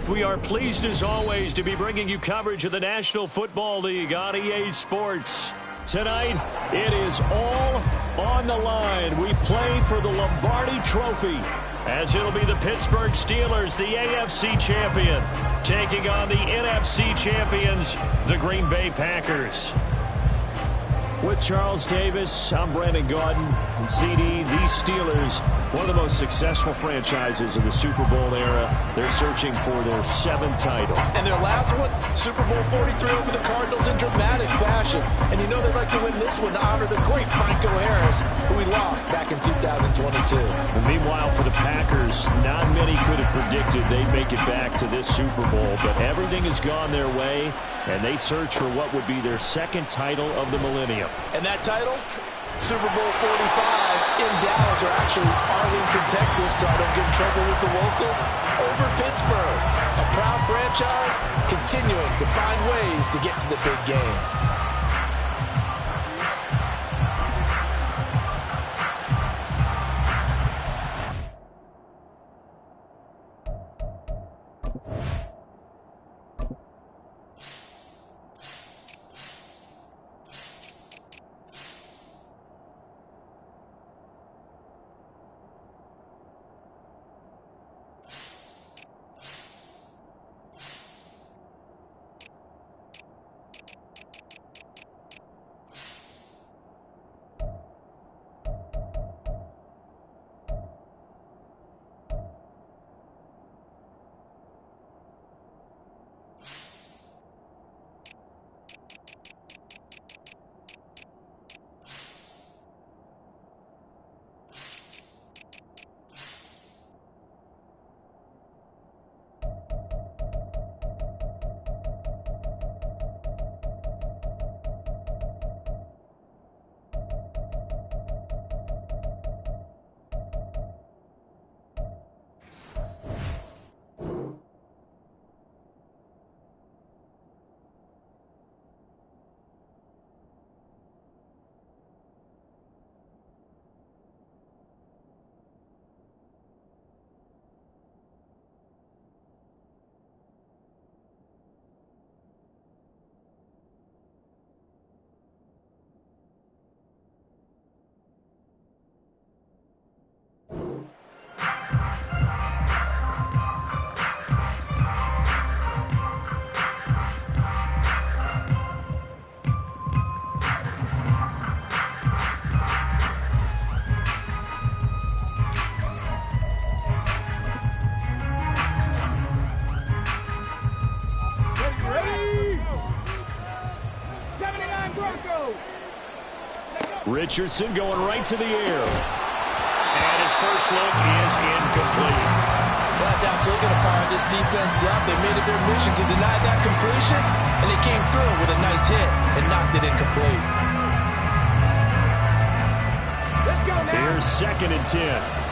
We are pleased as always to be bringing you coverage of the National Football League on EA Sports. Tonight, it is all on the line. We play for the Lombardi Trophy, as it'll be the Pittsburgh Steelers, the AFC champion, taking on the NFC champions, the Green Bay Packers. With Charles Davis, I'm Brandon Gaudin, and CD, these Steelers, one of the most successful franchises of the Super Bowl era. They're searching for their 7th title. And their last one, Super Bowl 43 over the Cardinals in dramatic fashion. And you know they'd like to win this one to honor the great Franco Harris, who we lost back in 2022. And meanwhile, for the Packers, not many could have predicted they'd make it back to this Super Bowl, but everything has gone their way, and they search for what would be their 2nd title of the millennium. And that title? Super Bowl 45 in Dallas, or actually Arlington, Texas, so I don't get in trouble with the locals, over Pittsburgh. A proud franchise continuing to find ways to get to the big game. Richardson going right to the air. And his first look is incomplete. Well, that's absolutely going to fire this defense up. They made it their mission to deny that completion, and they came through with a nice hit and knocked it incomplete. Let's go now. Here's 2nd and 10.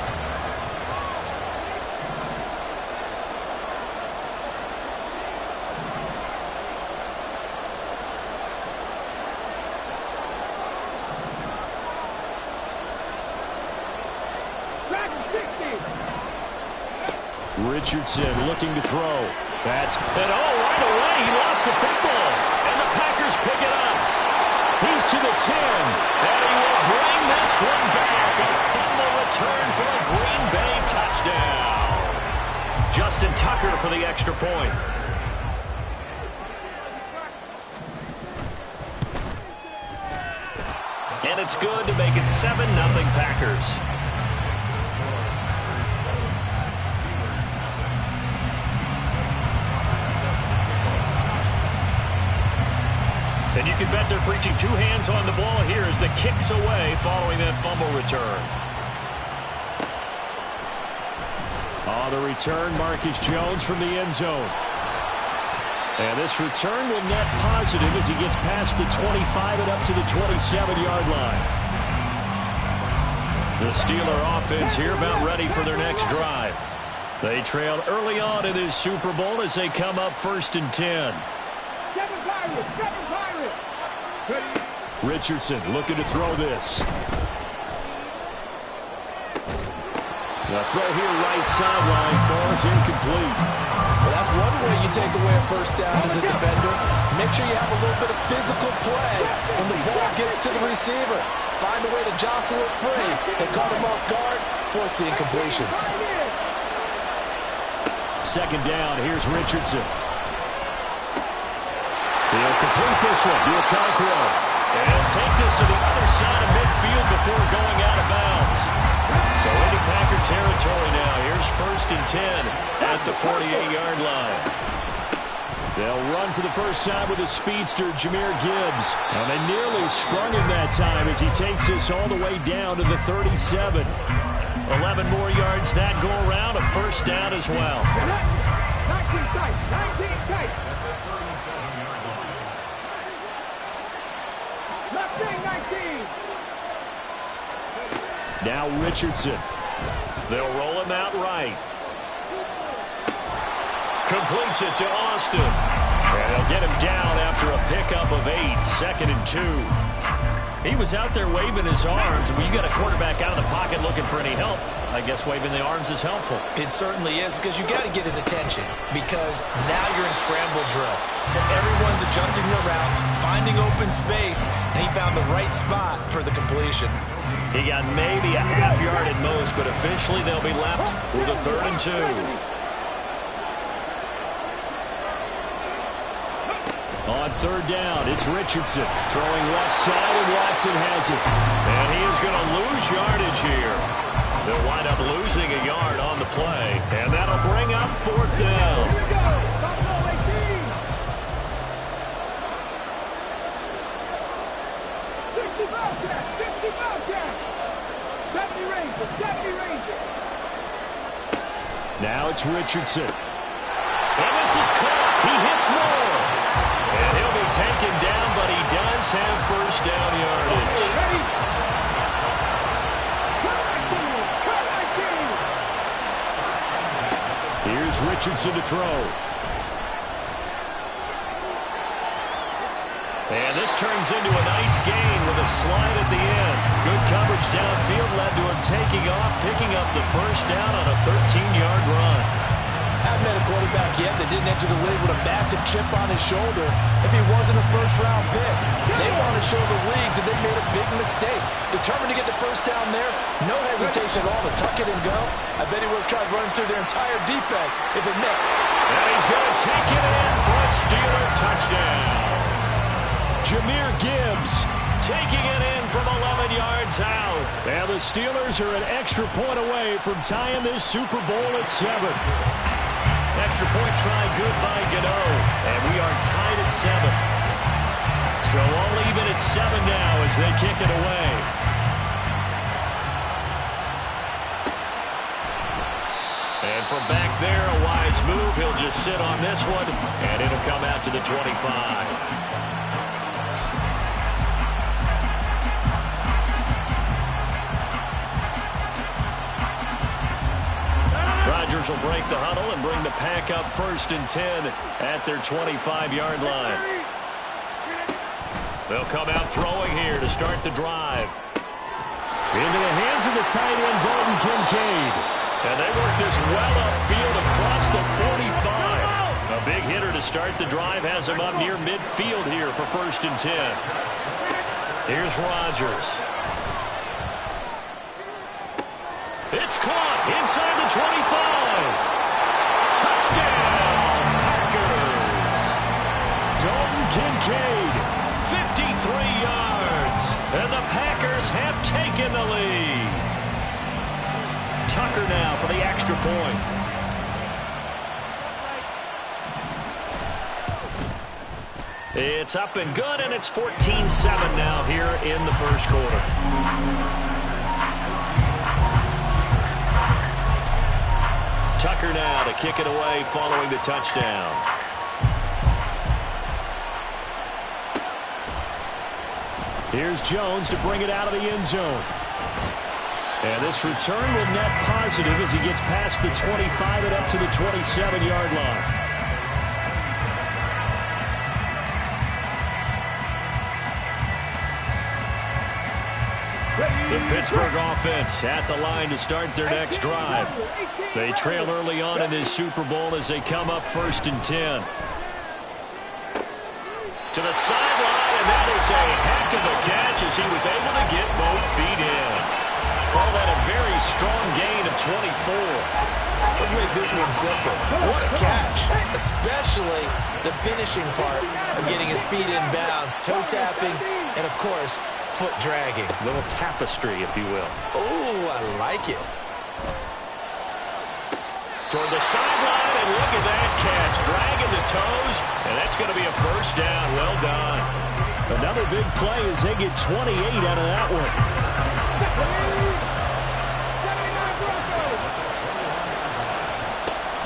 Richardson looking to throw. Right away, he lost the football. And the Packers pick it up. He's to the 10. And he will bring this one back. A fumble return for a Green Bay touchdown. Justin Tucker for the extra point. And it's good to make it 7-0 Packers. And you can bet they're preaching 2 hands on the ball here as the kick's away following that fumble return. The return, Marcus Jones from the end zone. And this return will net positive as he gets past the 25 and up to the 27-yard line. The Steeler offense here about ready for their next drive. They trail early on in this Super Bowl as they come up 1st and 10. Richardson looking to throw this. The throw here right sideline falls incomplete. Well, that's one way you take away a first down as a defender. Make sure you have a little bit of physical play when the ball gets to the receiver. Find a way to jostle it free. They caught him off guard, force the incompletion. Second down, here's Richardson. He'll complete this one. Okonkwo. And he'll take this to the other side of midfield before going out of bounds. So into Packer territory now. Here's 1st and 10 at the 48-yard line. They'll run for the first time with a speedster, Jahmyr Gibbs. And they nearly sprung him that time as he takes this all the way down to the 37. 11 more yards that go around, a first down as well. 19 tight. Left wing 19. Now Richardson. They'll roll him out right. Completes it to Austin. And they'll get him down after a pickup of 8, 2nd and 2. He was out there waving his arms. When you got a quarterback out of the pocket looking for any help, I guess waving the arms is helpful. It certainly is, because you got to get his attention, because now you're in scramble drill. So everyone's adjusting their routes, finding open space, and he found the right spot for the completion. He got maybe a half yard at most, but officially they'll be left with a 3rd and 2. On 3rd down, it's Richardson throwing left side, and Watson has it. And he is going to lose yardage here. They'll wind up losing a yard on the play, and that'll bring up 4th down. Here we go. Buffalo 18. 65 Jack. 65 Jack. 70 Ranger. 70 Ranger. Now it's Richardson. And this is caught. He hits more. And he'll be taken down, but he does have first down yardage. Ready? Here's Richardson to throw. And this turns into a nice gain with a slide at the end. Good coverage downfield led to him taking off, picking up the first down on a 13-yard run. Haven't met a quarterback yet that didn't enter the league with a massive chip on his shoulder if he wasn't a first-round pick. They want to show the league that they made a big mistake. Determined to get the first down there, no hesitation at all to tuck it and go. I bet he would have tried running through their entire defense if it meant. And he's going to take it in for a Steeler touchdown. Jahmyr Gibbs taking it in from 11 yards out. And the Steelers are an extra point away from tying this Super Bowl at 7. Extra point try good by Gano. And we are tied at 7. So all even at 7 now as they kick it away. And from back there, a wise move. He'll just sit on this one, and it'll come out to the 25. Rodgers will break the huddle and bring the Pack up 1st and 10 at their 25-yard line. They'll come out throwing here to start the drive. Into the hands of the tight end, Dalton Kincaid. And they work this well upfield across the 45. A big hitter to start the drive has him up near midfield here for 1st and 10. Here's Rodgers. It's caught inside the 25. Touchdown, Packers. Dalton Kincaid, 53 yards. And the Packers have taken the lead. Tucker now for the extra point. It's up and good, and it's 14-7 now here in the first quarter. Tucker now to kick it away following the touchdown. Here's Jones to bring it out of the end zone. And this return will net positive as he gets past the 25 and up to the 27-yard line. The Pittsburgh offense at the line to start their next drive. They trail early on in this Super Bowl as they come up 1st and 10. To the sideline, and that is a heck of a catch as he was able to get both feet in. Call that a very strong gain of 24. Let's make this one simple. What a catch, especially the finishing part of getting his feet in bounds, toe tapping, and of course, foot dragging. A little tapestry, if you will. Oh, I like it. Toward the sideline, and look at that catch. Dragging the toes, and that's going to be a first down. Well done. Another big play as they get 28 out of that one.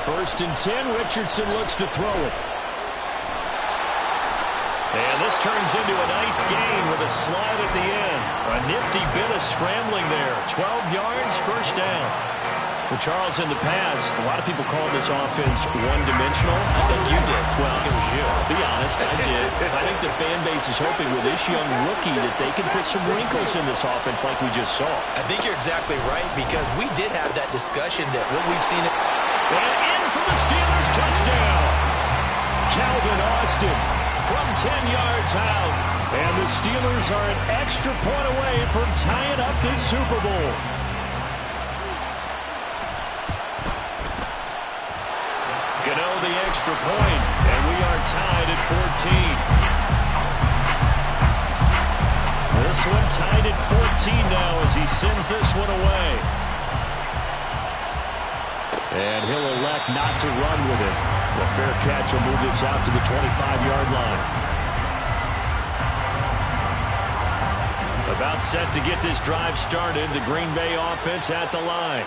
First and 10, Richardson looks to throw it. And this turns into a nice gain with a slide at the end. A nifty bit of scrambling there. 12 yards, first down. Well, Charles, in the past, a lot of people called this offense one-dimensional. I think you did. Well, it was you. Be honest, I did. I think the fan base is hoping with this young rookie that they can put some wrinkles in this offense like we just saw. I think you're exactly right because we did have that discussion that what we've seen. And in for the Steelers, touchdown. Calvin Austin from 10 yards out. And the Steelers are an extra point away from tying up this Super Bowl. Gano the extra point, and we are tied at 14. This one tied at 14 now as he sends this one away. And he'll elect not to run with it. The fair catch will move this out to the 25-yard line. About set to get this drive started, the Green Bay offense at the line.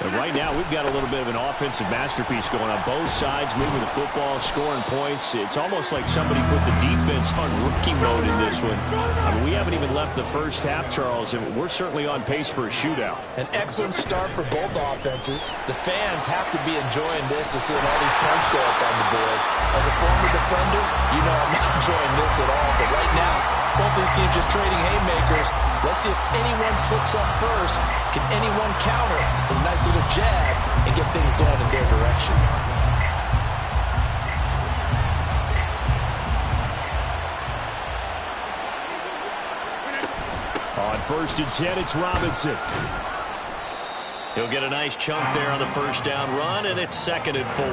And right now, we've got a little bit of an offensive masterpiece going on both sides, moving the football, scoring points. It's almost like somebody put the defense on rookie mode in this one. I mean, we haven't even left the first half, Charles, and we're certainly on pace for a shootout. An excellent start for both offenses. The fans have to be enjoying this to see all these points go up on the board. As a former defender, you know I'm not enjoying this at all. But right now, both these teams just trading haymakers. Let's see if anyone slips up first. Can anyone counter with a nice little jab and get things going in their direction? On 1st and 10, it's Robinson. He'll get a nice chunk there on the first down run, and it's 2nd and 4.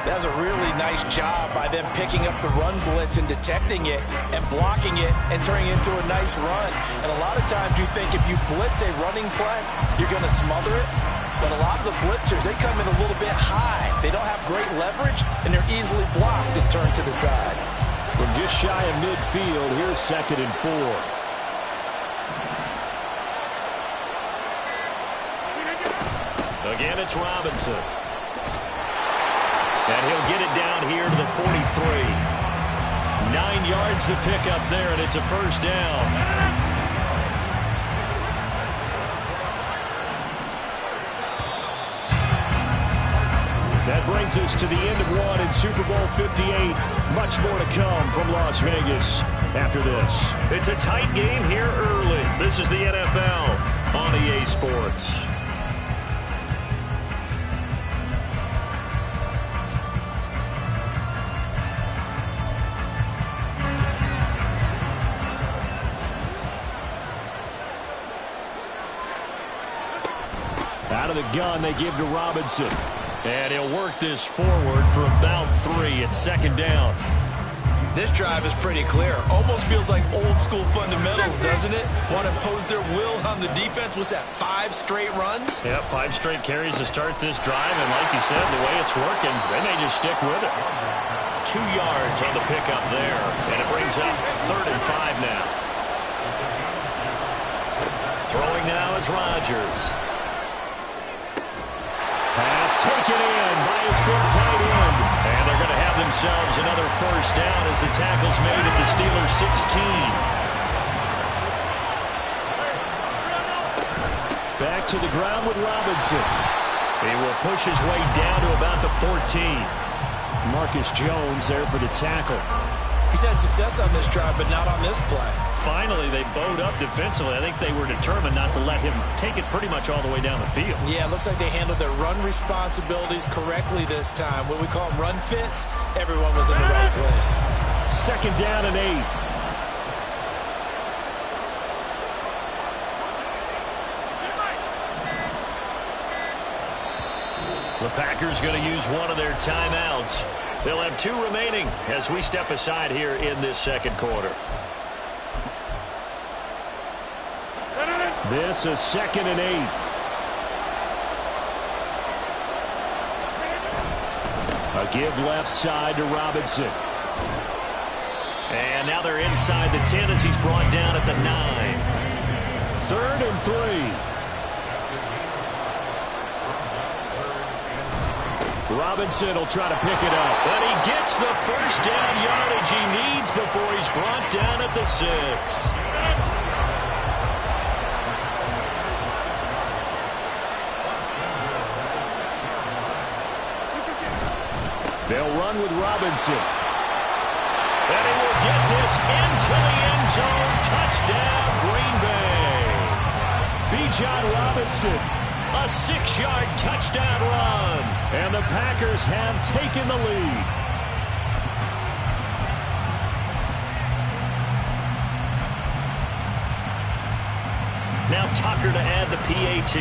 That's a really nice job by them picking up the run blitz and detecting it and blocking it and turning it into a nice run. And a lot of times you think if you blitz a running play, you're going to smother it. But a lot of the blitzers, they come in a little bit high. They don't have great leverage, and they're easily blocked and turned to the side. From just shy of midfield, here's 2nd and 4. Again, it's Robinson. And he'll get it down here to the 43. 9 yards to pick up there, and it's a first down. That brings us to the end of one in Super Bowl 58. Much more to come from Las Vegas after this. It's a tight game here early. This is the NFL on EA Sports. Out of the gun, they give to Robinson. And he'll work this forward for about 3 at 2nd down. This drive is pretty clear. Almost feels like old school fundamentals, doesn't it? Want to impose their will on the defense. What's that, 5 straight runs? Yeah, 5 straight carries to start this drive. And like you said, the way it's working, they may just stick with it. 2 yards on the pickup there. And it brings up 3rd and 5 now. Throwing now is Rodgers. Pass taken in by his big tight end. And they're going to have themselves another first down as the tackle's made at the Steelers' 16. Back to the ground with Robinson. He will push his way down to about the 14. Marcus Jones there for the tackle. He's had success on this drive, but not on this play. Finally, they bowed up defensively. I think they were determined not to let him take it pretty much all the way down the field. Yeah, it looks like they handled their run responsibilities correctly this time. What we call them run fits, everyone was in the right place. 2nd down and 8. The Packers going to use one of their timeouts. They'll have 2 remaining as we step aside here in this 2nd quarter. This is 2nd and 8. A give left side to Robinson. And now they're inside the 10 as he's brought down at the 9. 3rd and 3. Robinson will try to pick it up. And he gets the first down yardage he needs before he's brought down at the 6. They'll run with Robinson. And he will get this into the end zone. Touchdown, Green Bay. Bijan Robinson. A 6-yard touchdown run. And the Packers have taken the lead. Now Tucker to add the PAT.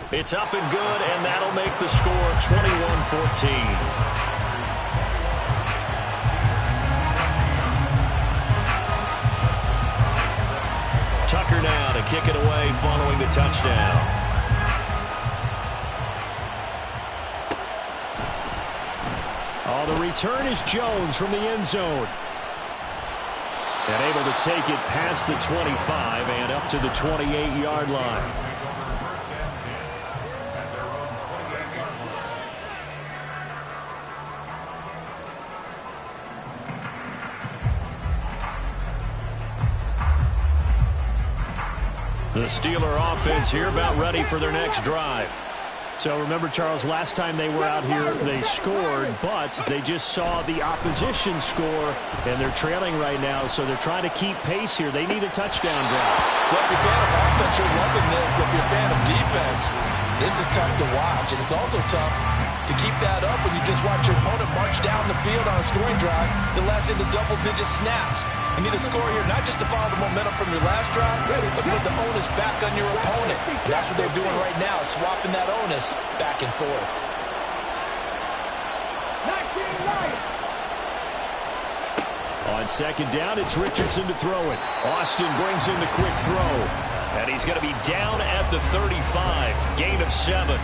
It's up and good, and that'll make the score 21-14. Tucker now to kick it away following the touchdown. Oh, the return is Jones from the end zone. And able to take it past the 25 and up to the 28-yard line. The Steeler offense here about ready for their next drive. So remember, Charles, last time they were out here, they scored, but they just saw the opposition score, and they're trailing right now, so they're trying to keep pace here. They need a touchdown drive. Well, if you're a fan of offense, you're loving this, but if you're a fan of defense, this is tough to watch, and it's also tough to keep that up when you just watch your opponent march down the field on a scoring drive that lasts into double-digit snaps. You need a score here, not just to follow the momentum from your last drive, but put the onus back on your opponent. And that's what they're doing right now, swapping that onus back and forth. On 2nd down, it's Richardson to throw it. Austin brings in the quick throw. And he's going to be down at the 35. Gain of 7.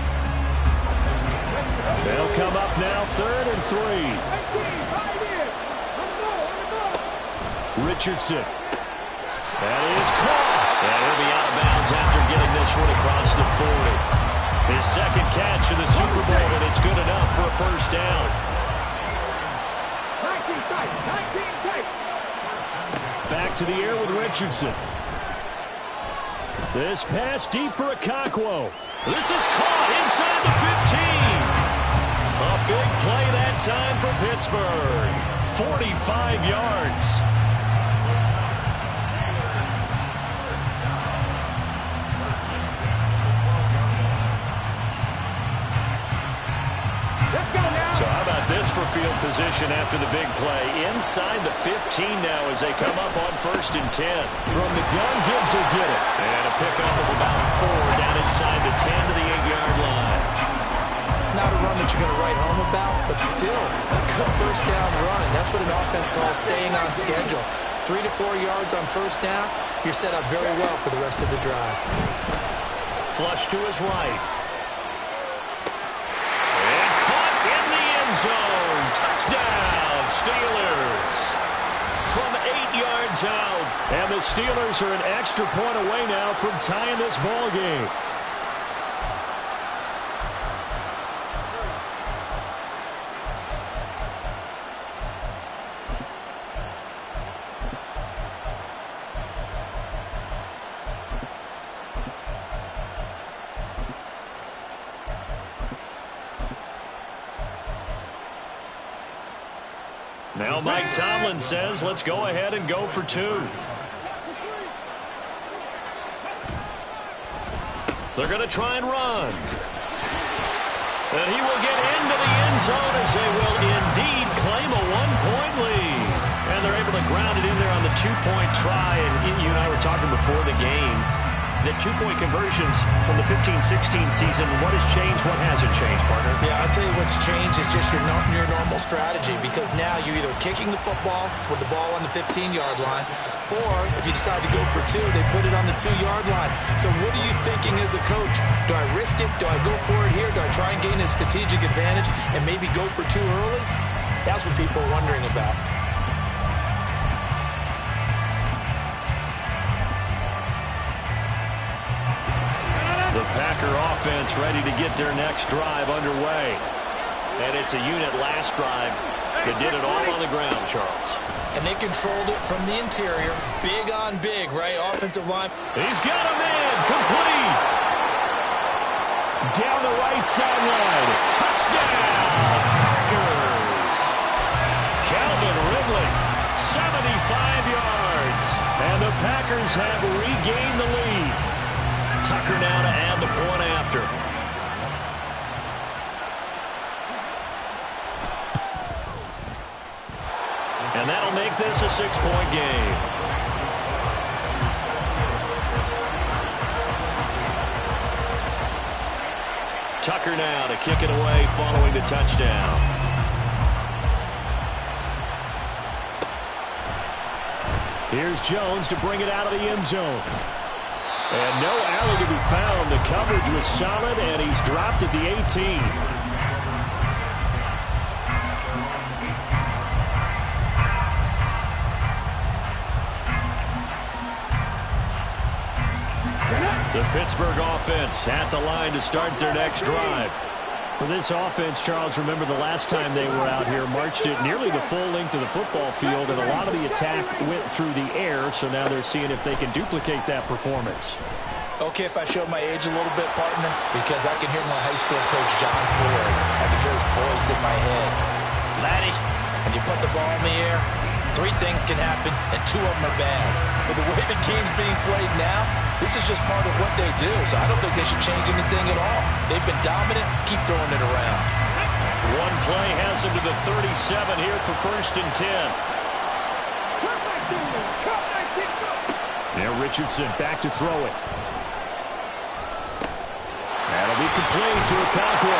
They'll come up now 3rd and 3. Richardson. That is caught. And he'll be out of bounds after getting this one across the 40. His 2nd catch in the Super Bowl, and it's good enough for a first down. 19 tight. Back to the air with Richardson. This pass deep for Okonkwo. This is caught inside the 15. A big play that time for Pittsburgh. 45 yards. So how about this for field position after the big play? Inside the 15 now as they come up on 1st and 10. From the gun, Gibbs will get it. And a pickup of about 4 down inside the 10 to the 8-yard line. Not a run that you're going to write home about, but still a good first down run. That's what an offense calls staying on schedule. 3 to 4 yards on first down, you're set up very well for the rest of the drive. Flush to his right. Zone. Touchdown, Steelers. From 8 yards out. And the Steelers are an extra point away now from tying this ball game. Now Mike Tomlin says, let's go ahead and go for 2. They're going to try and run. And he will get into the end zone as they will indeed claim a 1-point lead. And they're able to ground it in there on the 2-point try. And you and I were talking before the game. The 2-point conversions from the 15-16 season, what has changed, what hasn't changed, partner? Yeah, I'll tell you what's changed is just your normal strategy, because now you're either kicking the football with the ball on the 15-yard line, or if you decide to go for 2, they put it on the 2-yard line. So what are you thinking as a coach? Do I risk it? Do I go for it here? Do I try and gain a strategic advantage and maybe go for 2 early? That's what people are wondering about. The Packer offense ready to get their next drive underway. And it's a unit last drive that did it all on the ground, Charles. And they controlled it from the interior. Big on big, right? Offensive line. He's got a man. Complete. Down the right sideline. Touchdown, Packers. Calvin Ridley, 75 yards. And the Packers have regained the lead. Tucker now to add the point after. And that'll make this a 6-point game. Tucker now to kick it away following the touchdown. Here's Jones to bring it out of the end zone. And no alley to be found. The coverage was solid, and he's dropped at the 18. The Pittsburgh offense at the line to start their next drive. For this offense, Charles, remember the last time they were out here, marched it nearly the full length of the football field, and a lot of the attack went through the air, so now they're seeing if they can duplicate that performance. Okay, if I show my age a little bit, partner, because I can hear my high school coach, John Ford. I can hear his voice in my head. Laddie, when you put the ball in the air, 3 things can happen, and 2 of them are bad. But the way the game's being played now, this is just part of what they do, so I don't think they should change anything at all. They've been dominant. Keep throwing it around. One play has them to the 37 here for 1st and 10. Now Richardson back to throw it. That'll be complete to Okonkwo.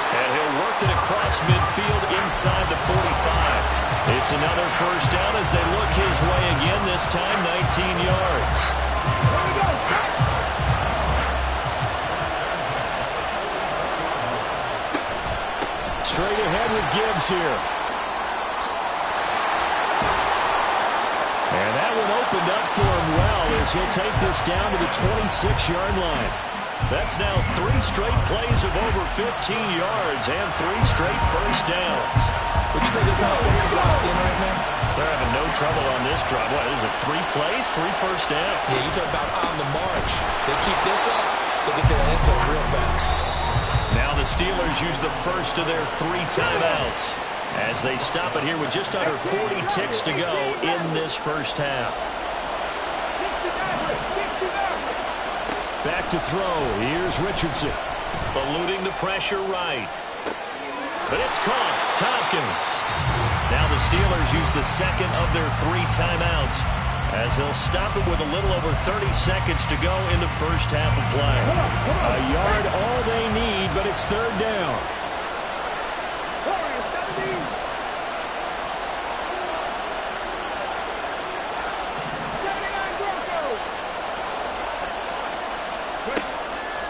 And he'll work it across midfield inside the 45. It's another 1st down as they look his way again, this time 19 yards. Straight ahead with Gibbs here. And that one opened up for him well as he'll take this down to the 26-yard line. That's now 3 straight plays of over 15 yards and 3 straight 1st downs. Would you say this offense is locked in right now? They're having no trouble on this drive. What is it, 3 plays, 3 1st downs? Yeah, you talk about on the march. They keep this up, they get to the end zone real fast. Now the Steelers use the first of their 3 timeouts as they stop it here with just under 40 ticks to go in this 1st half. Back to throw. Here's Richardson. Eluding the pressure right. But it's caught. Tompkins. Now the Steelers use the 2nd of their 3 timeouts as they'll stop it with a little over 30 seconds to go in the 1st half of play. A yard all they need, but it's 3rd down.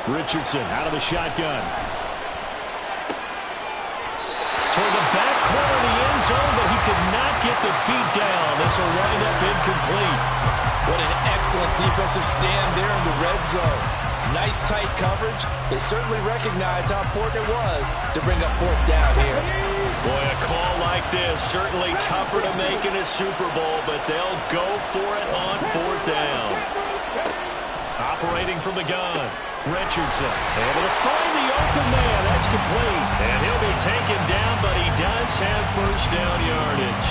Richardson out of the shotgun. Toward the back corner of the end zone, but he could not get the feet down. This will wind up incomplete. What an excellent defensive stand there in the red zone. Nice tight coverage. They certainly recognized how important it was to bring up 4th down here. Boy, a call like this, certainly tougher to make in a Super Bowl, but they'll go for it on 4th down. Operating from the gun. Richardson able to find the open man. That's complete. And he'll be taken down, but he does have first down yardage.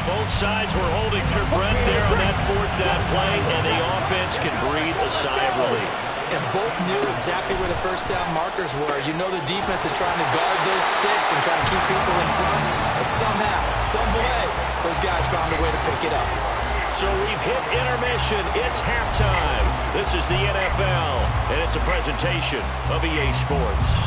Both sides were holding their breath there on that fourth down play, and the offense can breathe a sigh of relief. And both knew exactly where the first down markers were. You know the defense is trying to guard those sticks and try and keep people in front. And somehow, some way, those guys found a way to pick it up. So we've hit intermission. It's halftime. This is the NFL, and it's a presentation of EA Sports.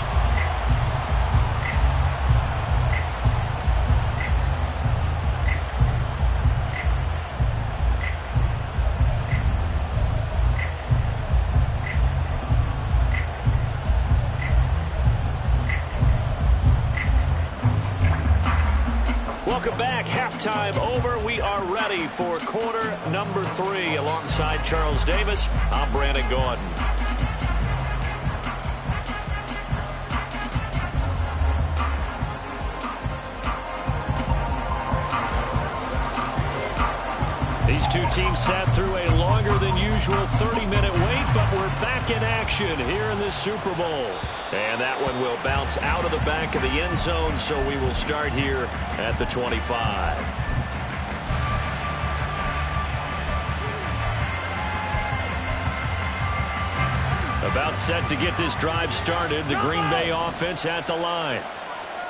Welcome back. Halftime over. We are ready for quarter number 3. Alongside Charles Davis, I'm Brandon Gaudin. These two teams sat through a longer than usual 30-minute wait, but we're back in action here in this Super Bowl. And that one will bounce out of the back of the end zone, so we will start here at the 25. About set to get this drive started, the Green Bay offense at the line.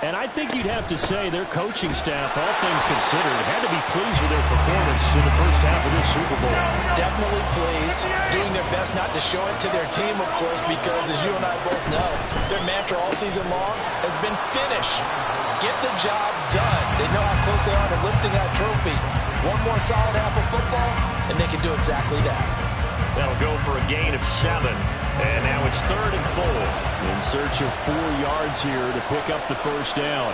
And I think you'd have to say their coaching staff, all things considered, had to be pleased with their performance in the first half of this Super Bowl. Definitely pleased, doing their best not to show it to their team, of course, because as you and I both know, their mantra all season long has been finish. Get the job done. They know how close they are to lifting that trophy. One more solid half of football, and they can do exactly that. That'll go for a gain of 7. And now it's 3rd and 4. In search of 4 yards here to pick up the first down.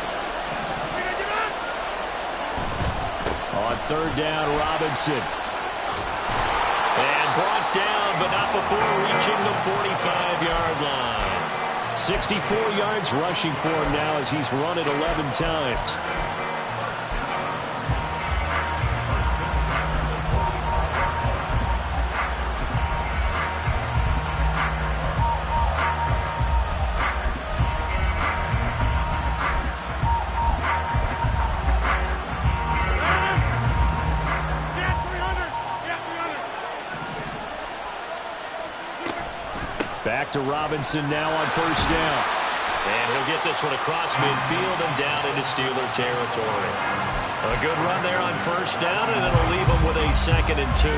On 3rd down, Robinson. And brought down, but not before reaching the 45-yard line. 64 yards rushing for him now as he's run it 11 times. Back to Robinson now on 1st down. And he'll get this one across midfield and down into Steeler territory. A good run there on 1st down, and it'll leave him with a 2nd and 2.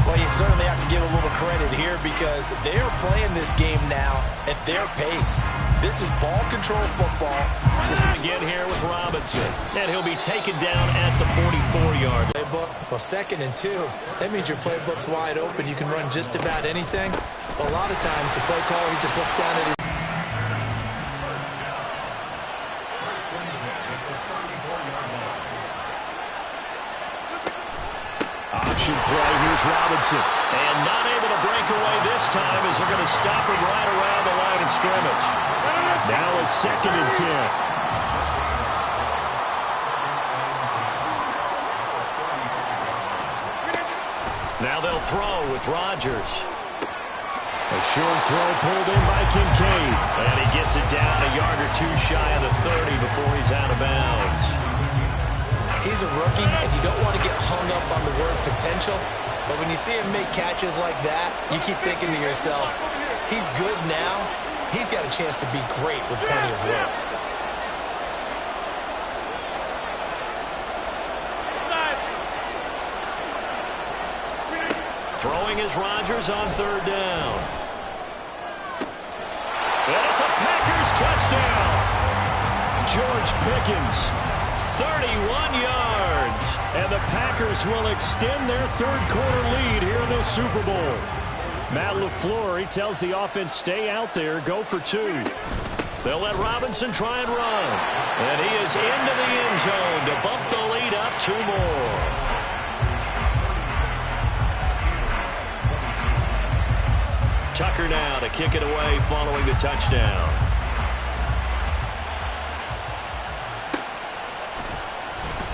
Well, you certainly have to give a little credit here because they're playing this game now at their pace. This is ball control football. Again here with Robinson. And he'll be taken down at the 44-yard. Playbook. Well, 2nd and 2. That means your playbook's wide open. You can run just about anything. But a lot of times, the play caller, he just looks down at his... Option play. Here's Robinson. And not able to break away this time as they're going to stop him right around the line of scrimmage. Now a 2nd and 10. Now they'll throw with Rodgers. A short throw pulled in by Kincaid. And he gets it down a yard or 2 shy of the 30 before he's out of bounds. He's a rookie, and you don't want to get hung up on the word potential. But when you see him make catches like that, you keep thinking to yourself, he's good now. He's got a chance to be great with plenty of work. Throwing is Rodgers on 3rd down. And it's a Packers touchdown. George Pickens, 31 yards. And the Packers will extend their 3rd quarter lead here in the Super Bowl. Matt LaFleur, he tells the offense, stay out there, go for 2. They'll let Robinson try and run. And he is into the end zone to bump the lead up 2 more. Tucker now to kick it away following the touchdown.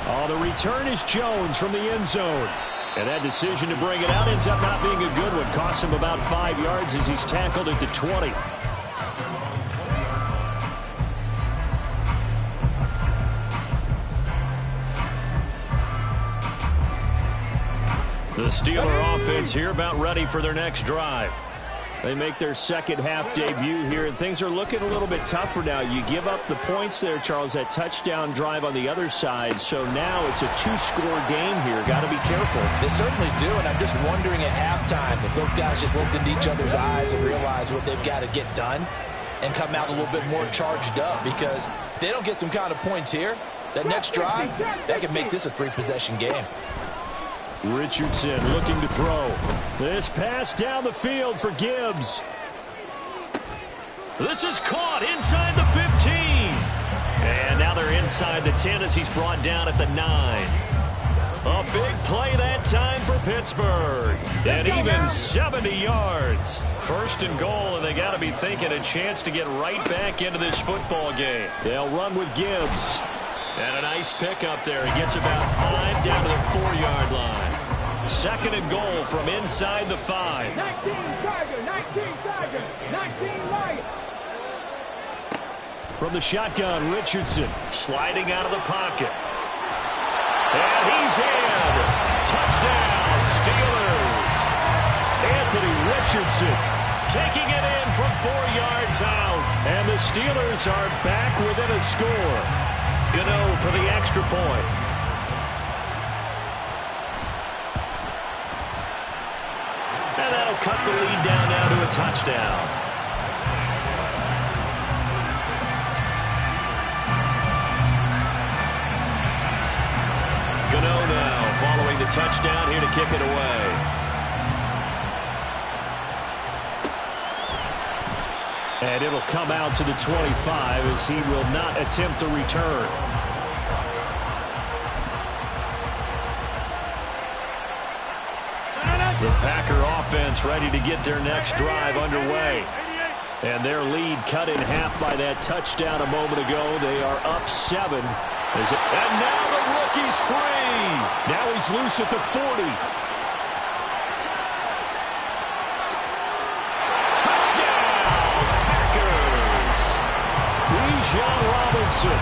Oh, the return is Jones from the end zone. And that decision to bring it out ends up not being a good one. Costs him about 5 yards as he's tackled at the 20. The Steeler offense here about ready for their next drive. They make their second half debut here, and things are looking a little bit tougher now. You give up the points there, Charles, that touchdown drive on the other side. So now it's a two-score game here. Got to be careful. They certainly do, and I'm just wondering at halftime if those guys just looked into each other's eyes and realized what they've got to get done and come out a little bit more charged up, because if they don't get some kind of points here, that next drive, that could make this a three-possession game. Richardson looking to throw. This pass down the field for Gibbs. This is caught inside the 15. And now they're inside the 10 as he's brought down at the 9. A big play that time for Pittsburgh. And even 70 yards. First and goal, and they got to be thinking a chance to get right back into this football game. They'll run with Gibbs. And a nice pickup there. He gets about 5 down to the 4-yard line. Second and goal from inside the 5. 19 Tiger, 19 Tiger, 19 Lion. From the shotgun, Richardson sliding out of the pocket. And he's in. Touchdown, Steelers. Anthony Richardson taking it in from 4 yards out. And the Steelers are back within a score. Gano for the extra point. And that'll cut the lead down now to a touchdown. Gano now following the touchdown here to kick it away. And it'll come out to the 25 as he will not attempt a return. The Packer offense ready to get their next drive underway. And their lead cut in half by that touchdown a moment ago. They are up 7. And now the rookie's free. Now he's loose at the 40. John Robinson,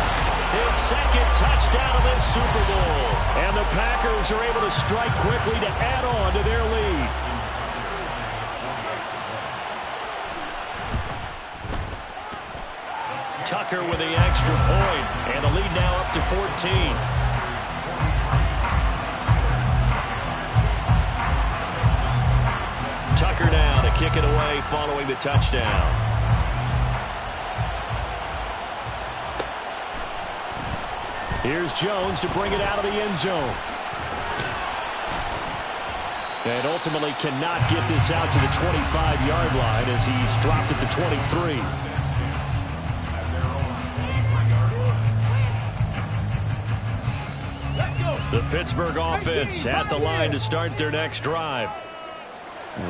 his second touchdown of this Super Bowl. And the Packers are able to strike quickly to add on to their lead. Tucker with the extra point, and the lead now up to 14. Tucker now to kick it away following the touchdown. Here's Jones to bring it out of the end zone. And ultimately cannot get this out to the 25-yard line as he's dropped at the 23. The Pittsburgh offense at the line to start their next drive.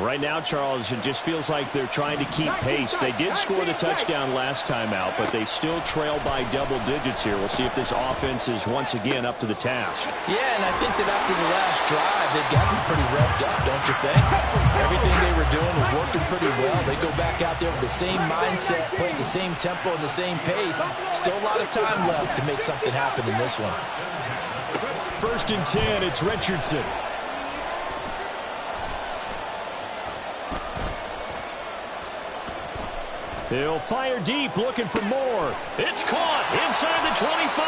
Right now, Charles, it just feels like they're trying to keep pace. They did score the touchdown last time out, but they still trail by double digits here. We'll see if this offense is once again up to the task. Yeah, and I think that after the last drive, they've gotten pretty revved up, don't you think? Everything they were doing was working pretty well. They go back out there with the same mindset, playing the same tempo and the same pace. Still a lot of time left to make something happen in this one. First and 10, it's Richardson. He'll fire deep, looking for more. It's caught inside the 25.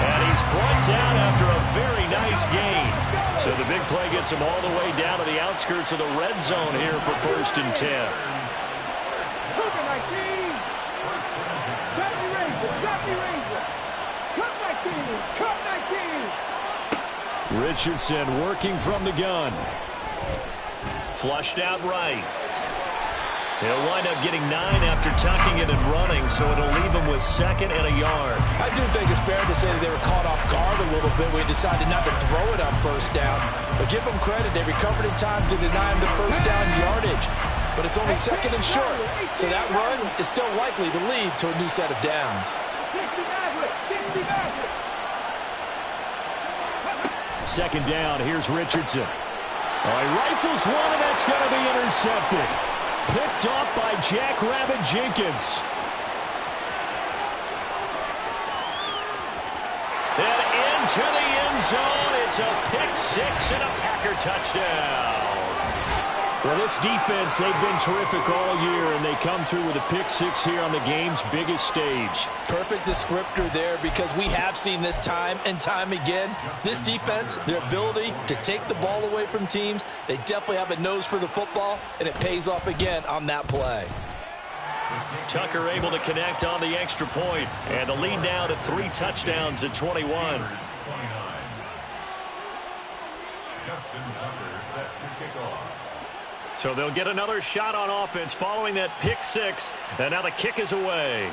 And he's brought down after a very nice gain. So the big play gets him all the way down to the outskirts of the red zone here for first and 10. Richardson working from the gun. Flushed out right. He'll wind up getting 9 after tucking it and running, so it'll leave him with second and a yard. I do think it's fair to say that they were caught off guard a little bit. We decided not to throw it on first down. But give them credit. They recovered in time to deny him the first down yardage. But it's only second and short. So that run is still likely to lead to a new set of downs. second down. Here's Richardson. He rifles one, and that's going to be intercepted. Picked off by Jackrabbit Jenkins. And into the end zone. It's a pick six and a Packer touchdown. Well, this defense, they've been terrific all year, and they come through with a pick six here on the game's biggest stage. Perfect descriptor there, because we have seen this time and time again. This defense, their ability to take the ball away from teams, they definitely have a nose for the football, and it pays off again on that play. Tucker able to connect on the extra point, and the lead now to 3 touchdowns at 21. Justin Tucker set to kick off. So they'll get another shot on offense following that pick six, and now the kick is away.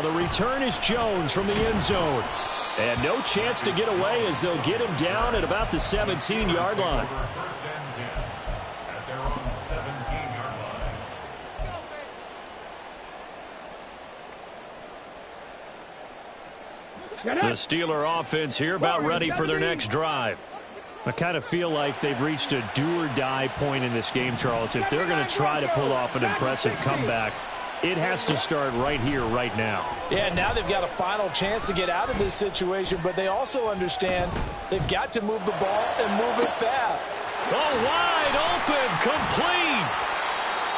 The return is Jones from the end zone. And no chance to get away as they'll get him down at about the 17-yard line. First and 10 at their own 17-yard line. The Steeler offense here about ready for their next drive. I kind of feel like they've reached a do-or-die point in this game, Charles. If they're going to try to pull off an impressive comeback, it has to start right here, right now. Yeah, now they've got a final chance to get out of this situation, but they also understand they've got to move the ball and move it fast. Wide open, complete.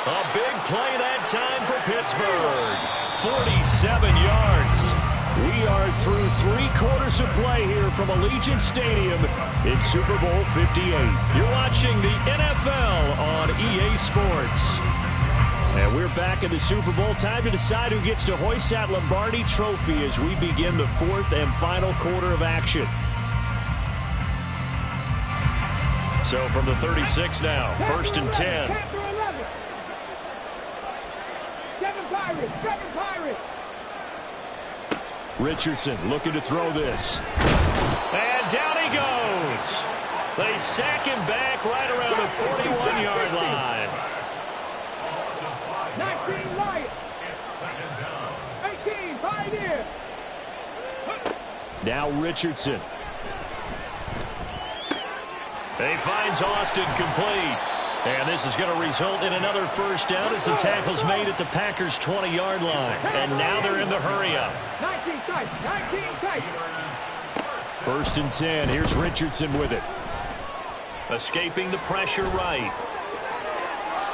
A big play that time for Pittsburgh. 47 yards. We are through 3 quarters of play here from Allegiant Stadium. It's Super Bowl 58. You're watching the NFL on EA Sports. And we're back in the Super Bowl. Time to decide who gets to hoist that Lombardi trophy as we begin the 4th and final quarter of action. So from the 36 now, 1st and 10. 7 Pirates, 7 Pirates. Richardson looking to throw this. And down he goes. They sack him back right around the 41-yard line. 19 Lions. 18 Pioneer. Now Richardson. He finds Austin complete. And this is going to result in another first down as the tackle's made at the Packers' 20-yard line. And now they're in the hurry-up. 19 tight, 19 tight. 1st and 10. Here's Richardson with it. Escaping the pressure right.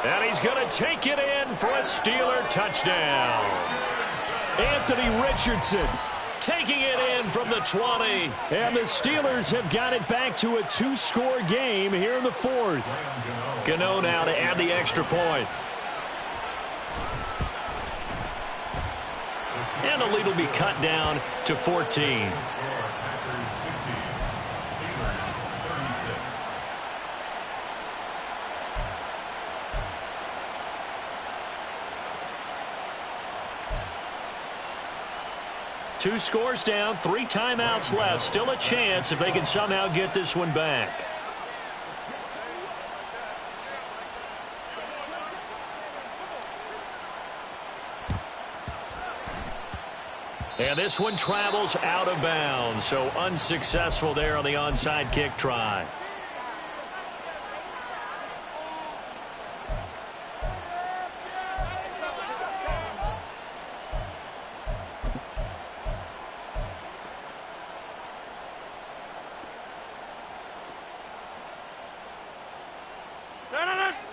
And he's going to take it in for a Steeler touchdown. Anthony Richardson taking it in from the 20. And the Steelers have got it back to a 2-score game here in the 4th. Gano now to add the extra point. And the lead will be cut down to 14. Two scores down, 3 timeouts left. Still a chance if they can somehow get this one back. And this one travels out of bounds, so unsuccessful there on the onside kick try.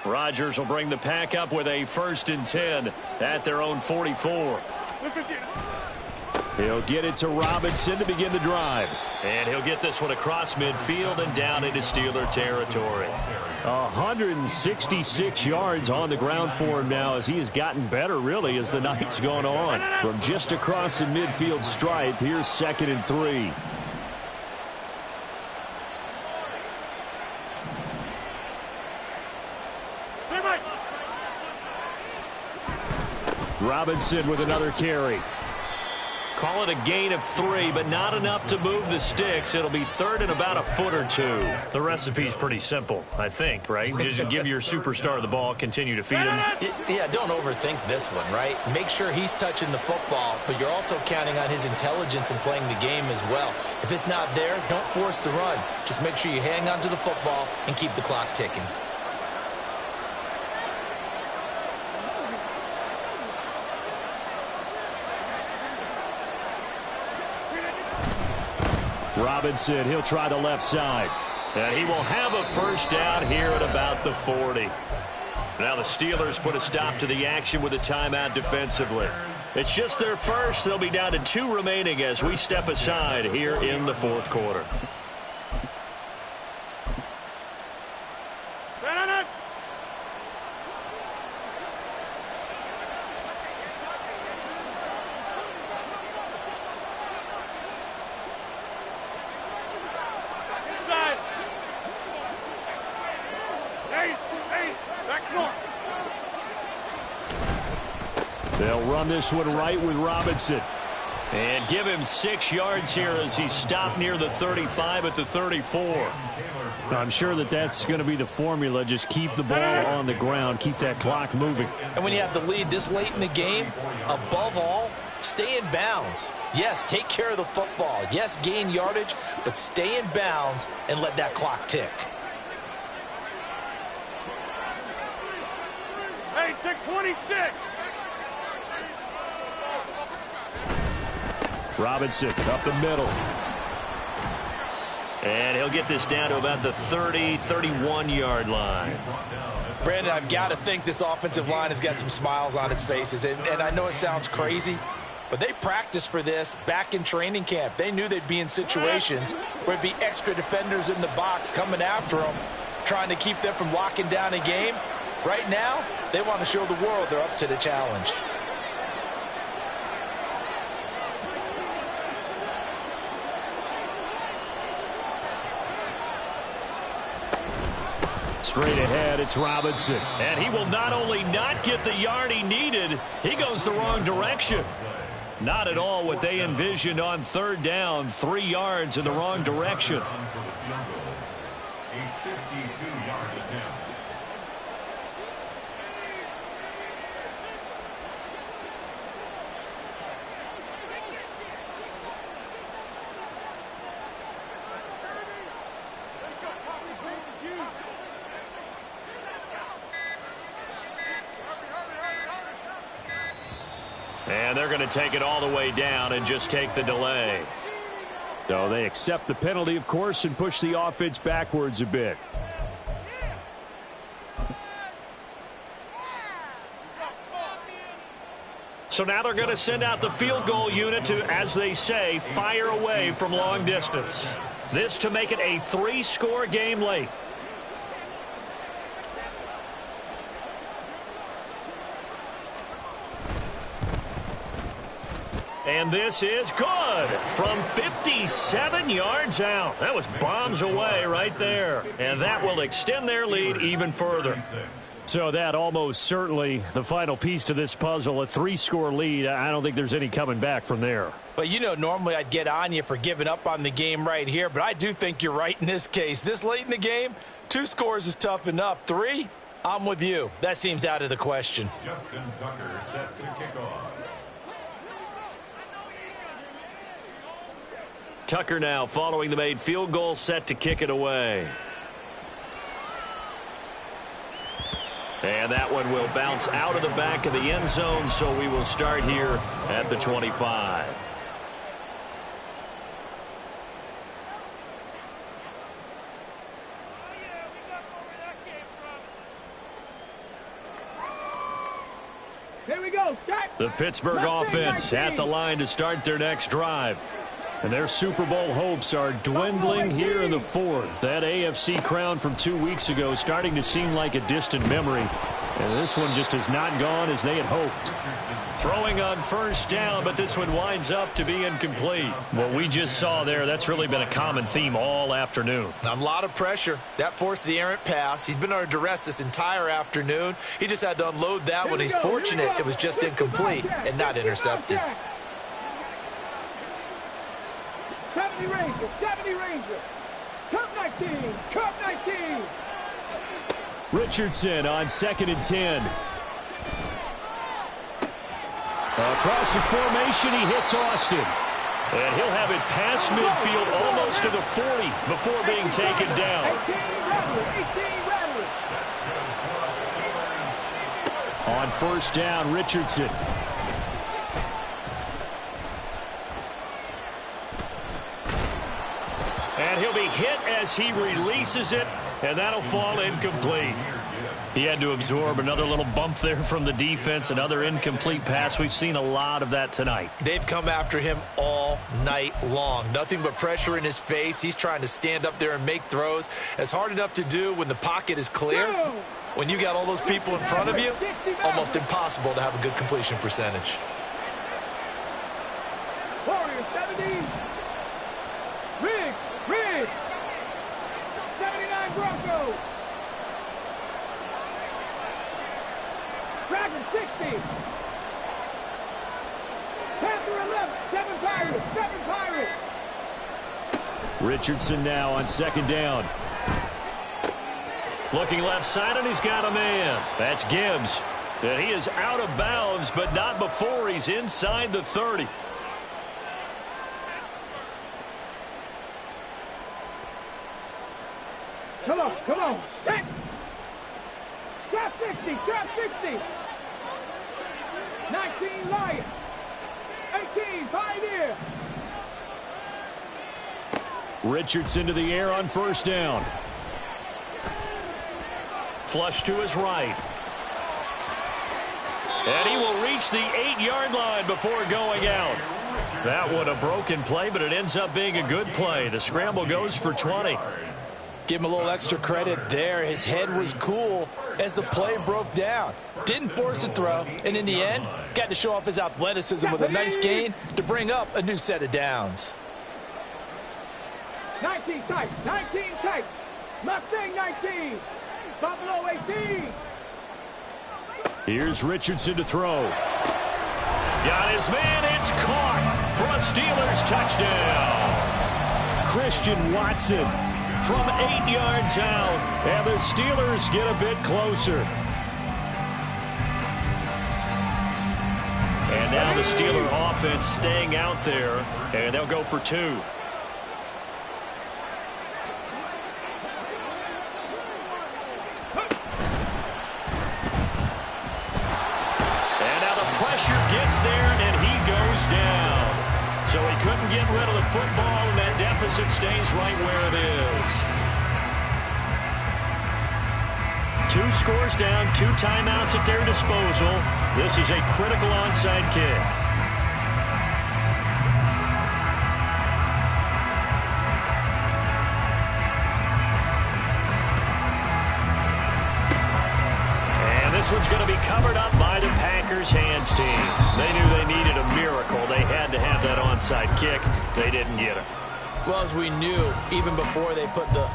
Rodgers will bring the pack up with a 1st and 10 at their own 44. He'll get it to Robinson to begin the drive. And he'll get this one across midfield and down into Steeler territory. 166 yards on the ground for him now as he has gotten better, really, as the night's gone on. From just across the midfield stripe, here's 2nd and 3. Robinson with another carry. Call it a gain of 3, but not enough to move the sticks. It'll be third and about a foot or two. The recipe's pretty simple, I think, right? Just give your superstar the ball, continue to feed him. Yeah, don't overthink this one, right? Make sure he's touching the football, but you're also counting on his intelligence in playing the game as well. If it's not there, don't force the run. Just make sure you hang on to the football and keep the clock ticking. Robinson, he'll try the left side. And he will have a first down here at about the 40. Now the Steelers put a stop to the action with a timeout defensively. It's just their first. They'll be down to 2 remaining as we step aside here in the fourth quarter. They'll run this one right with Robinson. And give him 6 yards here as he stopped near the 35 at the 34. I'm sure that's going to be the formula. Just keep the ball on the ground. Keep that clock moving. And when you have the lead this late in the game, above all, stay in bounds. Yes, take care of the football. Yes, gain yardage, but stay in bounds and let that clock tick. Hey, take 26. Robinson up the middle. And he'll get this down to about the 30, 31-yard line. Brandon, I've got to think this offensive line has got some smiles on its faces. And I know it sounds crazy, but they practiced for this back in training camp. They knew they'd be in situations where it'd be extra defenders in the box coming after them, trying to keep them from locking down a game. Right now, they want to show the world they're up to the challenge. Straight ahead, it's Robinson. And he will not only not get the yard he needed, he goes the wrong direction. Not at all what they envisioned on third down. 3 yards in the wrong direction. A 52-yard attempt. And they're going to take it all the way down and just take the delay. So they accept the penalty, of course, and push the offense backwards a bit. So now they're going to send out the field goal unit to, as they say, fire away from long distance. This to make it a 3-score game late. And this is good from 57 yards out. That was bombs away right there. And that will extend their lead even further. So that almost certainly the final piece to this puzzle, a 3-score lead. I don't think there's any coming back from there. But, you know, normally I'd get on you for giving up on the game right here, but I do think you're right in this case. This late in the game, 2 scores is tough enough. 3, I'm with you. That seems out of the question. Justin Tucker set to kick off. Tucker now following the made field goal, set to kick it away. And that one will bounce out of the back of the end zone, so we will start here at the 25. Here we go. Start. The Pittsburgh offense at the line to start their next drive. And their Super Bowl hopes are dwindling here in the fourth. That AFC crown from 2 weeks ago starting to seem like a distant memory. And this one just has not gone as they had hoped. Throwing on first down, but this one winds up to be incomplete. What we just saw there, that's really been a common theme all afternoon. A lot of pressure. That forced the errant pass. He's been under duress this entire afternoon. He just had to unload that one. He's fortunate it was just incomplete and not intercepted. 70 Rangers, 70 Rangers. Cup 19, Cup 19. Richardson on 2nd and 10. Across the formation, he hits Austin. And he'll have it past midfield almost to the 40 before being taken down. 18 Rattler, 18 Rattler. On 1st down, Richardson. And he'll be hit as he releases it, and that'll fall incomplete. He had to absorb another little bump there from the defense, another incomplete pass. We've seen a lot of that tonight. They've come after him all night long. Nothing but pressure in his face. He's trying to stand up there and make throws. It's hard enough to do when the pocket is clear. When you got all those people in front of you, almost impossible to have a good completion percentage. Warriors, 70. Riggs. 79 Broncos. Dragons, 60. Panther, 11. 7 Pirates, 7 Pirates. Richardson now on 2nd down. Looking left side, and he's got a man. That's Gibbs. And he is out of bounds, but not before he's inside the 30. Come on. Set. Trap 60, trap 60. 19 Lions. 18 Pioneer. Richardson to the air on 1st down. Flush to his right. And he will reach the 8-yard line before going out. That one a broken play, but it ends up being a good play. The scramble goes for 20. Give him a little extra credit there. His head was cool as the play broke down. Didn't force a throw, and in the end, got to show off his athleticism with a nice gain to bring up a new set of downs. 19 tight. Mustang 19. Buffalo 18. Here's Richardson to throw. Got his man. It's caught for a Steelers touchdown. Christian Watson from 8 yards out, and the Steelers get a bit closer. And now the Steeler offense staying out there, and they'll go for 2. And now the pressure gets there, and he goes down. So he couldn't get rid of the football, and that deficit stays right where it is. 2 scores down, 2 timeouts at their disposal. This is a critical onside kick. And this one's going to be covered up by the Packers hands team. They knew they needed a miracle. They had to have that onside kick. They didn't get it. Well, as we knew, even before they put the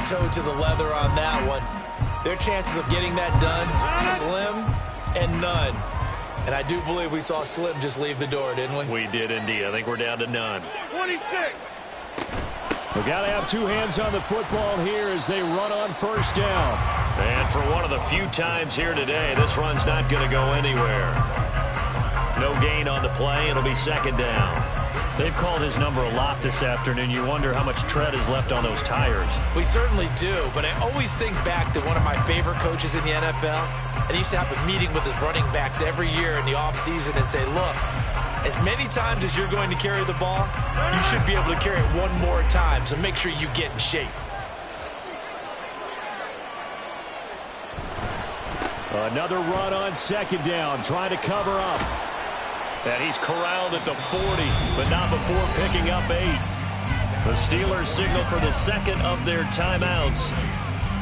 toe to the leather on that one, their chances of getting that done, slim and none. And I do believe we saw Slim just leave the door, didn't we? We did indeed. I think we're down to none. 26. We got to have 2 hands on the football here as they run on 1st down. And for one of the few times here today, this run's not going to go anywhere. No gain on the play. It'll be 2nd down. They've called his number a lot this afternoon. You wonder how much tread is left on those tires. We certainly do, but I always think back to one of my favorite coaches in the NFL. And he used to have a meeting with his running backs every year in the offseason and say, look, as many times as you're going to carry the ball, you should be able to carry it one more time, so make sure you get in shape. Another run on 2nd down, trying to cover up. And he's corralled at the 40, but not before picking up 8. The Steelers signal for the 2nd of their timeouts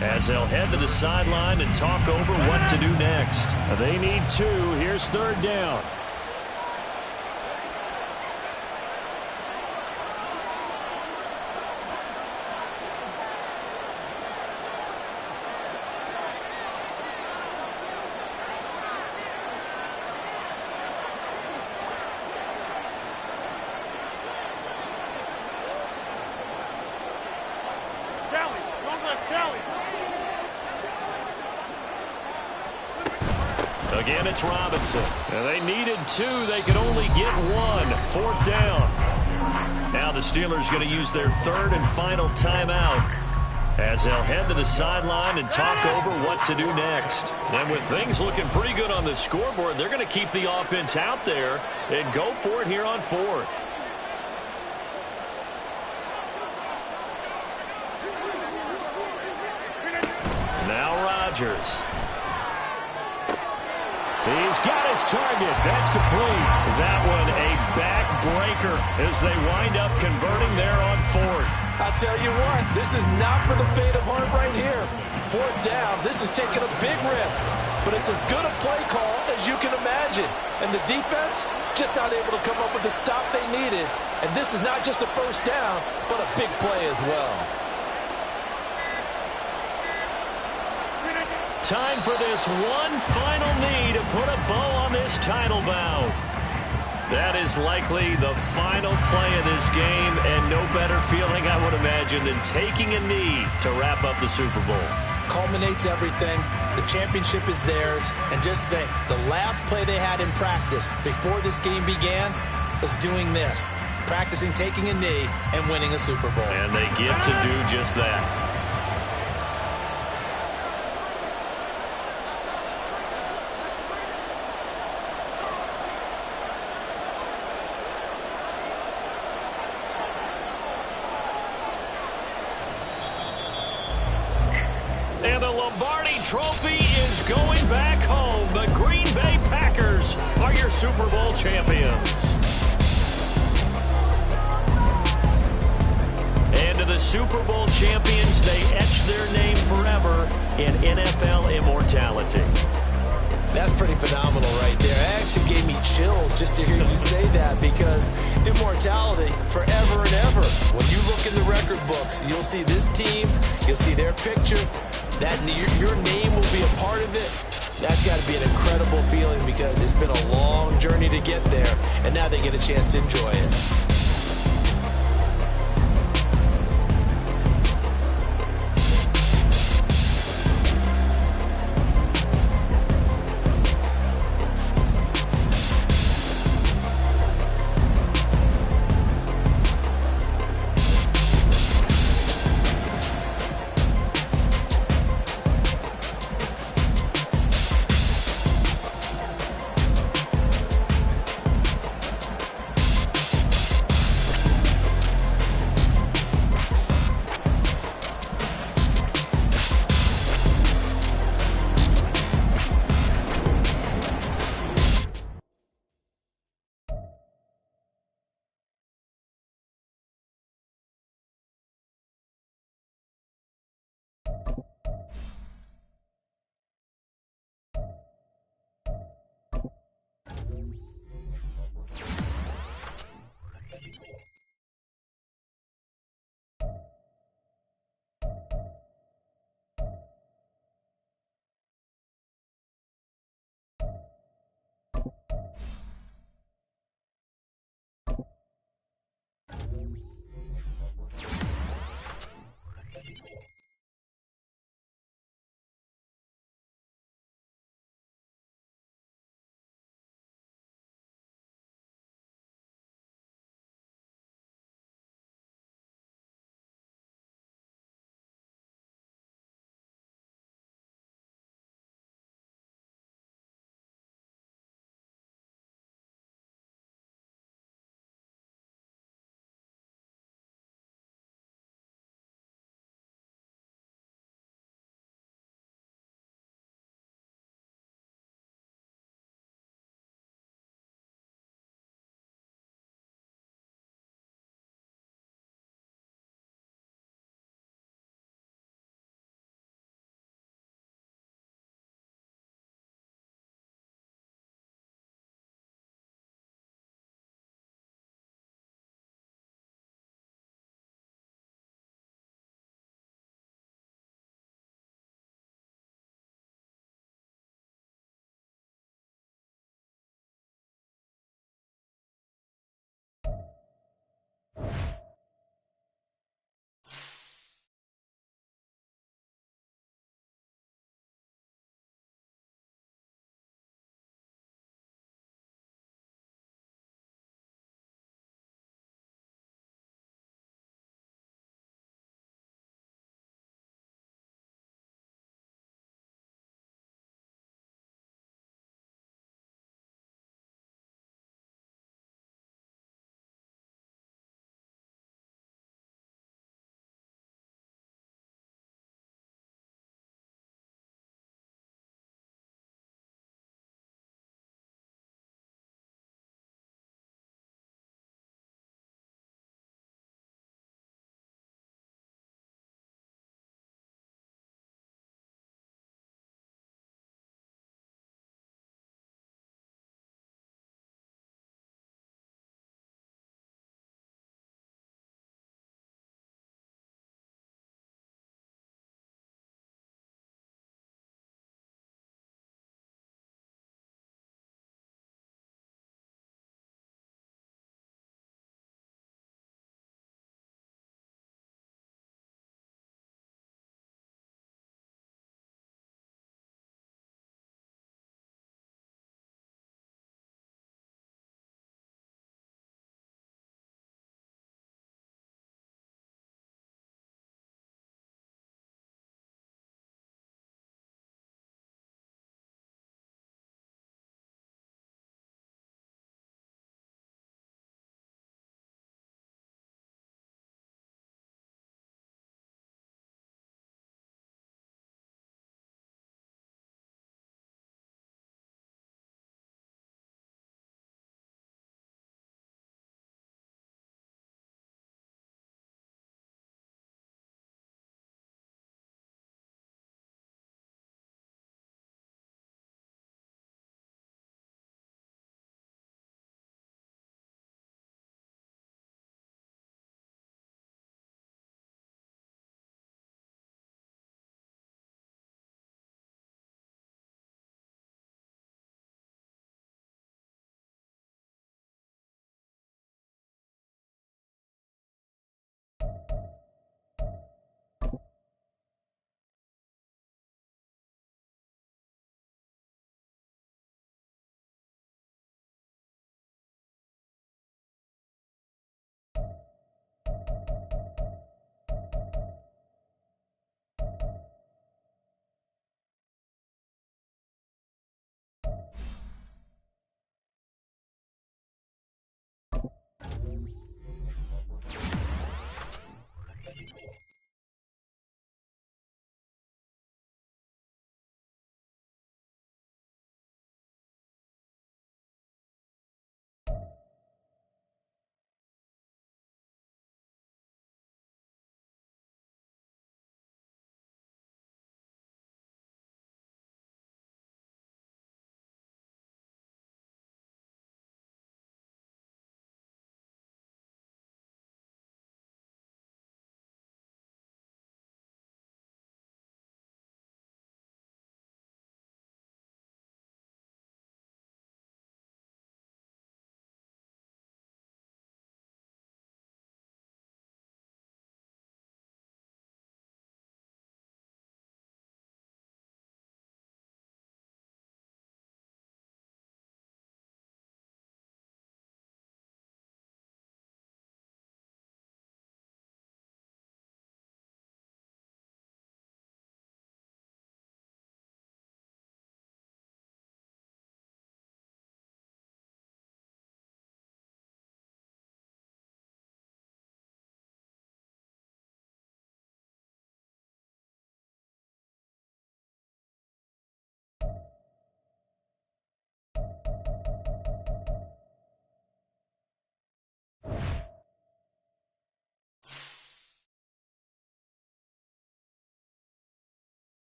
as they'll head to the sideline and talk over what to do next. They need 2. Here's 3rd down. Again, it's Robinson. And they needed 2. They could only get 1. 4th down. Now the Steelers going to use their 3rd and final timeout as they'll head to the sideline and talk over what to do next. And with things looking pretty good on the scoreboard, they're going to keep the offense out there and go for it here on 4th. Now Rodgers. He's got his target. That's complete. That one a backbreaker as they wind up converting there on 4th. I'll tell you what, this is not for the faint of heart right here. 4th down, this is taking a big risk. But it's as good a play call as you can imagine. And the defense just not able to come up with the stop they needed. And this is not just a 1st down, but a big play as well. Time for this one final knee to put a bow on this title bout. That is likely the final play of this game, and no better feeling, I would imagine, than taking a knee to wrap up the Super Bowl. Culminates everything. The championship is theirs. And just think, the last play they had in practice before this game began was doing this. Practicing taking a knee and winning a Super Bowl. And they get to do just that. And the Lombardi Trophy is going back home. The Green Bay Packers are your Super Bowl champions. And to the Super Bowl champions, they etch their name forever in NFL immortality. That's pretty phenomenal right there. It actually gave me chills just to hear you say that, because immortality forever and ever. When you look in the record books, you'll see this team, you'll see their picture, that your name will be a part of it. That's got to be an incredible feeling, because it's been a long journey to get there, and now they get a chance to enjoy it.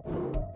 Thank you.